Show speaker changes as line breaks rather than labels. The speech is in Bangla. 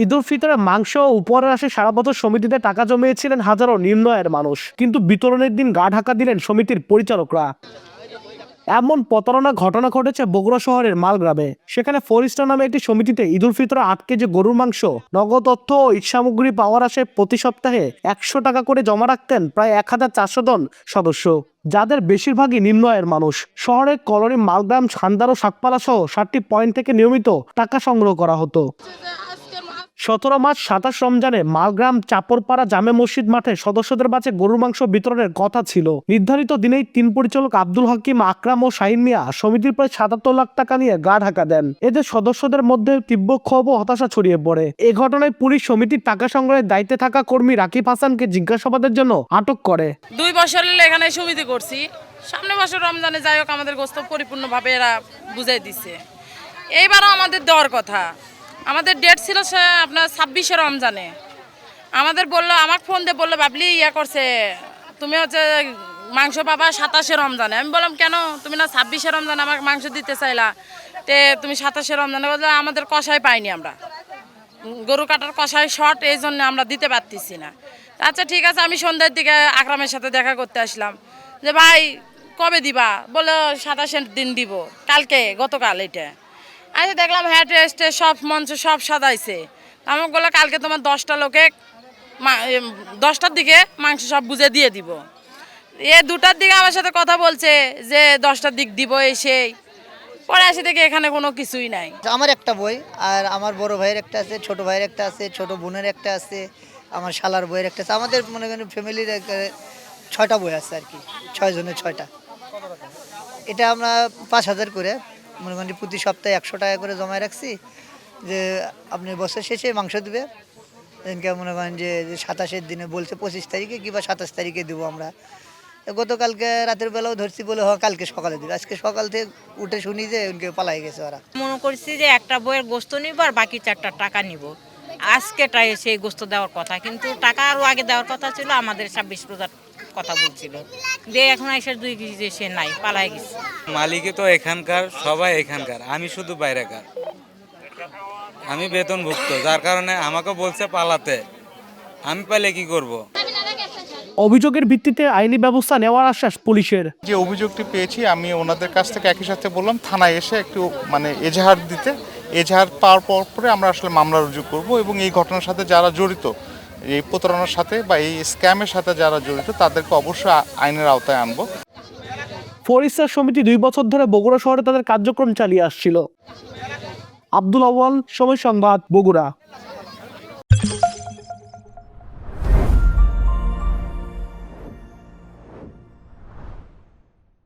ঈদুল ফিতরে মাংস ও উপহারের আসে সারা বছর সমিতিতে টাকা জমিয়েছিলেন হাজারো নিম্ন আয়ের মানুষ, কিন্তু বিতরণের দিন গা ঢাকা দিলেন সমিতির পরিচালকরা। এমন প্রতারণা ঘটনা ঘটেছে বগুড়া শহরের মালগ্রামে। সেখানে ফরিস্টার নামে একটি সমিতিতে ঈদুল ফিতরে 8 কেজি গরুর মাংস, নগদ অর্থ ও ঈদ সামগ্রী পাওয়ার আসে প্রতি সপ্তাহে 100 টাকা করে জমা রাখতেন প্রায় 1400 জন সদস্য, যাদের বেশিরভাগই নিম্ন আয়ের মানুষ। শহরের কলোনি মালগ্রাম, সান্দার ও শাকপালা সহ 7টি পয়েন্ট থেকে নিয়মিত টাকা সংগ্রহ করা হতো। 17 মার্চ 27 রমজানে মালগ্রাম চাপরপাড়া জামে মসজিদ মাঠে সদস্যদের মাঝে গরুর মাংস বিতরণের কথা ছিল। নির্ধারিত দিনেই 3 পরিচালক আব্দুল হাকিম, আকরাম ও শাহিন মিয়া সমিতির প্রায় 77 লাখ টাকা নিয়ে গা ঢাকা দেন। এতে সদস্যদের মধ্যে তীব্র ক্ষোভ ও হতাশা ছড়িয়ে পড়ে। এ ঘটনায় পুলিশ সমিতির টাকা সংগ্রহের দায়িত্বে থাকা কর্মী রাকিব হাসানকে জিজ্ঞাসাবাদের জন্য আটক করে।
2 বছর এখানে সমিতি করছি, সামনে বছর রমজানে যাই হোক আমাদের গোস্ত পরিপূর্ণভাবে এরা বুঝাই দিচ্ছে। এইবারও আমাদের দেওয়ার কথা, আমাদের ডেট ছিল আপনার 26শে রমজানে। আমাদের বললো, আমাকে ফোন দিয়ে বললো, বাবলি করছে তুমি হচ্ছে মাংস পাবা 27শে রমজানে। আমি বললাম কেন, তুমি না 26শে রমজানে আমাকে মাংস দিতে চাইলা, তুমি 27শে রমজানে। বললো আমাদের কষাই পাইনি, আমরা গরু কাটার কষাই শর্ট, এই জন্য আমরা দিতে পারতেছি না। আচ্ছা ঠিক আছে, আমি সন্ধ্যার দিকে আকরামের সাথে দেখা করতে আসলাম যে ভাই কবে দিবা, বলে 27 দিন দিব, কালকে, গতকাল। এটা আচ্ছা দেখলাম হ্যাঁ টেস্টে সব মঞ্চ সব সাজাইছে। আমাকে বললো কালকে তোমার 10টা লোকে 10টার দিকে মাংস সব বুঝে দিয়ে দিব। 2টার দিকে আমার সাথে কথা বলছে যে 10টার দিক দিব, সেই পরে আসে দেখে এখানে কোনো কিছুই নাই।
আমার একটা বই, আর আমার বড় ভাইয়ের একটা আছে, ছোট ভাইয়ের একটা আছে, ছোট বোনের একটা আছে, আমার শালার বইয়ের একটা আছে। আমাদের মনে করেন ফ্যামিলির 6টা বই আছে আর কি, 6 জনের 6টা। এটা আমরা 5000 করে মনে করেন প্রতি সপ্তাহে 100 টাকা করে জমায় রাখছি, যে আপনি বছর শেষে মাংস দিবে। এদিনকে মনে করেন যে 27-এর দিনে বলছে 25 তারিখে কিংবা 27 তারিখে দেবো আমরা। গতকালকে রাতের বেলাও ধরছি, বলে কালকে সকালে দিবে। আজকে সকাল থেকে উঠে শুনি যে উনকে পালাই গেছে ওরা।
মনে করছি যে একটা বইয়ের গোস্ত নিব আর বাকি 4টা টাকা নিব। আজকেটাই সেই গোস্ত দেওয়ার কথা, কিন্তু টাকা আরও আগে দেওয়ার কথা ছিল, আমাদের 26 রোজার কথা বলছিল। দিয়ে এখন এসে 2 কেজি সে নাই, পালাই গেছে।
মালিকই তো এখানকার, সবাই এখানকার, আমি শুধু বাইরেকার। আমি বেতনভুক্ত, যার কারণে আমাকে বলছে পালাতে। আমি পালে কি করব?
অভিযোগের ভিত্তিতে আইনি ব্যবস্থা নেওয়ার আশ্বাস পুলিশের।
যে অভিযোগটি পেয়েছি, আমি ওনাদের কাছ থেকে একই সাথে বললাম থানায় এসে একটু এজাহার দিতে। এজাহার পাওয়ার পরে আমরা আসলে মামলা রুজু করব এবং এই ঘটনার সাথে যারা জড়িত, এই প্রতারণার সাথে বা এই স্ক্যামের সাথে যারা জড়িত, তাদেরকে অবশ্যই আইনের আওতায় আনবো।
ফরিস্টার সমিতি 2 বছর ধরে বগুড়া শহরে তাদের কার্যক্রম চালিয়ে আসছিল। আব্দুল আউয়াল, সময় সংবাদ, বগুড়া।